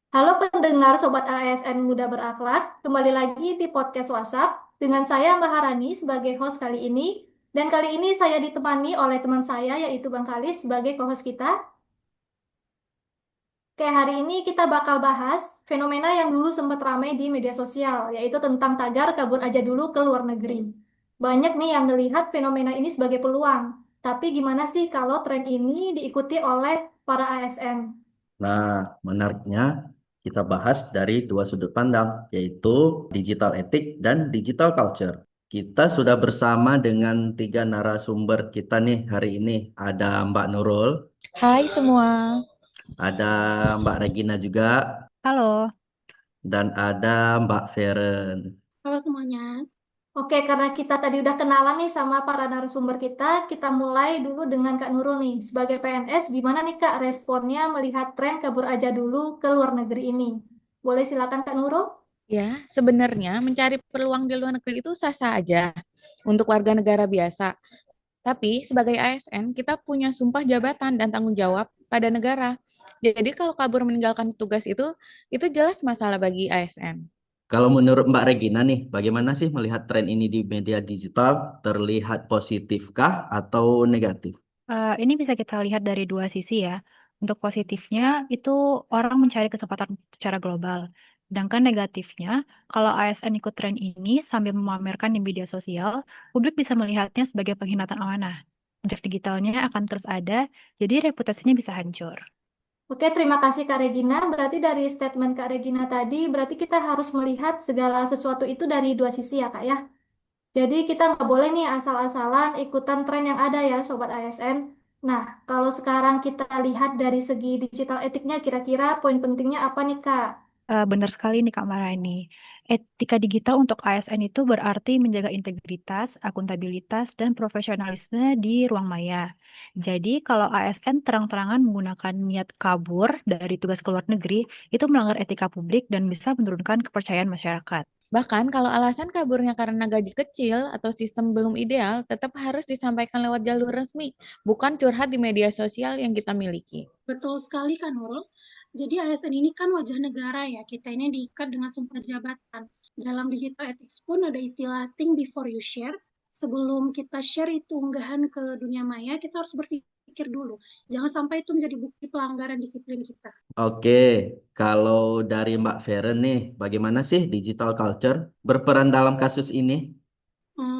Halo pendengar Sobat ASN Muda Berakhlak, kembali lagi di podcast WhatsApp dengan saya Maharani sebagai host kali ini. Dan kali ini saya ditemani oleh teman saya yaitu Bang Kalis sebagai co-host kita. Kayak hari ini kita bakal bahas fenomena yang dulu sempat ramai di media sosial, yaitu tentang tagar kabur aja dulu ke luar negeri. Banyak nih yang melihat fenomena ini sebagai peluang. Tapi gimana sih kalau tren ini diikuti oleh para ASN? Nah, menariknya kita bahas dari dua sudut pandang, yaitu digital etik dan digital culture. Kita sudah bersama dengan tiga narasumber kita nih hari ini. Ada Mbak Nurul, Hai semua. ada Mbak Regina juga, Halo. dan ada Mbak Feren. Halo semuanya. Oke, karena kita tadi udah kenalan nih sama para narasumber kita mulai dulu dengan Kak Nurul nih. Sebagai PNS, gimana nih Kak responnya melihat tren kabur aja dulu ke luar negeri ini? Boleh silakan Kak Nurul? Ya, sebenarnya mencari peluang di luar negeri itu sah-sah aja untuk warga negara biasa. Tapi sebagai ASN, kita punya sumpah jabatan dan tanggung jawab pada negara. Jadi kalau kabur meninggalkan tugas itu jelas masalah bagi ASN. Kalau menurut Mbak Regina nih, bagaimana sih melihat tren ini di media digital? Terlihat positifkah atau negatif? Ini bisa kita lihat dari dua sisi ya. Untuk positifnya itu orang mencari kesempatan secara global. Sedangkan negatifnya, kalau ASN ikut tren ini sambil memamerkan di media sosial, publik bisa melihatnya sebagai pengkhianatan amanah. Jejak digitalnya akan terus ada, jadi reputasinya bisa hancur. Oke, terima kasih Kak Regina. Berarti dari statement Kak Regina tadi, berarti kita harus melihat segala sesuatu itu dari dua sisi ya Kak ya. Jadi kita nggak boleh nih asal-asalan ikutan tren yang ada ya Sobat ASN. Nah, kalau sekarang kita lihat dari segi digital etiknya, kira-kira poin pentingnya apa nih Kak? Benar sekali nih Kak Marani. Etika digital untuk ASN itu berarti menjaga integritas, akuntabilitas, dan profesionalisme di ruang maya. Jadi kalau ASN terang-terangan menggunakan niat kabur dari tugas ke luar negeri, itu melanggar etika publik dan bisa menurunkan kepercayaan masyarakat. Bahkan kalau alasan kaburnya karena gaji kecil atau sistem belum ideal, tetap harus disampaikan lewat jalur resmi, bukan curhat di media sosial yang kita miliki. Betul sekali kan Nurul. Jadi ASN ini kan wajah negara ya. Kita ini diikat dengan sumpah jabatan. Dalam digital ethics pun ada istilah think before you share. Sebelum kita share itu unggahan ke dunia maya, kita harus berpikir dulu. Jangan sampai itu menjadi bukti pelanggaran disiplin kita. Oke, kalau dari Mbak Feren nih, bagaimana sih digital culture berperan dalam kasus ini?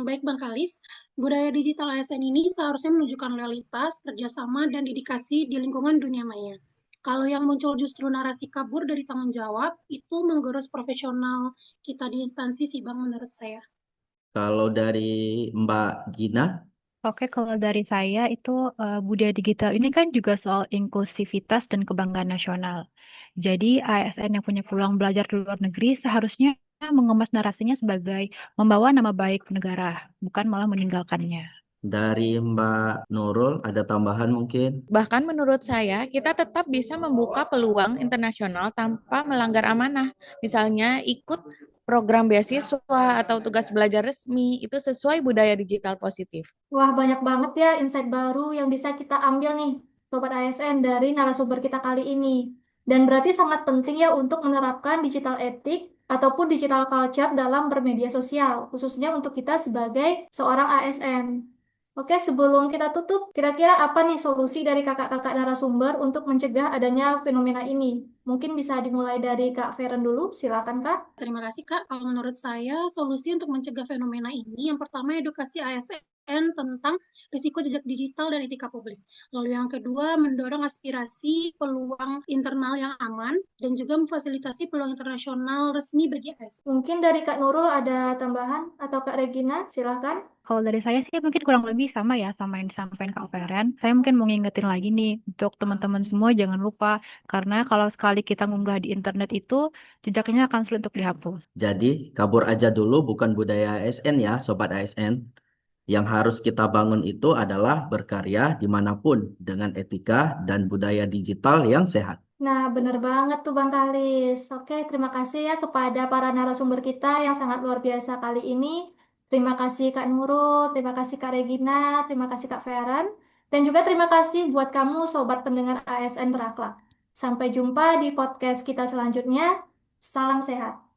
Baik Bang Kalis, budaya digital ASN ini seharusnya menunjukkan loyalitas, kerjasama, dan dedikasi di lingkungan dunia maya. Kalau yang muncul justru narasi kabur dari tanggung jawab, itu menggerus profesional kita di instansi sih Bang menurut saya. Kalau dari Mbak Gina, Oke, kalau dari saya itu budaya digital ini kan juga soal inklusivitas dan kebanggaan nasional. Jadi ASN yang punya peluang belajar di luar negeri seharusnya mengemas narasinya sebagai membawa nama baik negara, bukan malah meninggalkannya. dari Mbak Nurul, ada tambahan mungkin? Bahkan menurut saya, kita tetap bisa membuka peluang internasional tanpa melanggar amanah. Misalnya ikut program beasiswa atau tugas belajar resmi, itu sesuai budaya digital positif. Wah, banyak banget ya insight baru yang bisa kita ambil nih, Sobat ASN, dari narasumber kita kali ini. Dan berarti sangat penting ya untuk menerapkan digital etik ataupun digital culture dalam bermedia sosial, khususnya untuk kita sebagai seorang ASN. Oke, sebelum kita tutup, kira-kira apa nih solusi dari kakak-kakak narasumber untuk mencegah adanya fenomena ini? Mungkin bisa dimulai dari Kak Feren dulu, silakan Kak. Terima kasih Kak. Kalau menurut saya, solusi untuk mencegah fenomena ini, yang pertama edukasi ASN tentang risiko jejak digital dan etika publik. Lalu yang kedua, mendorong aspirasi peluang internal yang aman, dan juga memfasilitasi peluang internasional resmi bagi ASN. Mungkin dari Kak Nurul ada tambahan atau Kak Regina, silakan. Kalau dari saya sih mungkin kurang lebih sama ya sama yang disampaikan Kak Feren. Saya mungkin mau ngingetin lagi nih untuk teman-teman semua jangan lupa karena kalau sekali kita ngunggah di internet itu jejaknya akan sulit untuk dihapus. Jadi, kabur aja dulu bukan budaya ASN ya, Sobat ASN. Yang harus kita bangun itu adalah berkarya dimanapun dengan etika dan budaya digital yang sehat. Nah, bener banget tuh Bang Kalis. Oke, terima kasih ya kepada para narasumber kita yang sangat luar biasa kali ini. Terima kasih Kak Nurul, terima kasih Kak Regina, terima kasih Kak Feren, dan juga terima kasih buat kamu Sobat Pendengar ASN Berakhlak. Sampai jumpa di podcast kita selanjutnya. Salam sehat.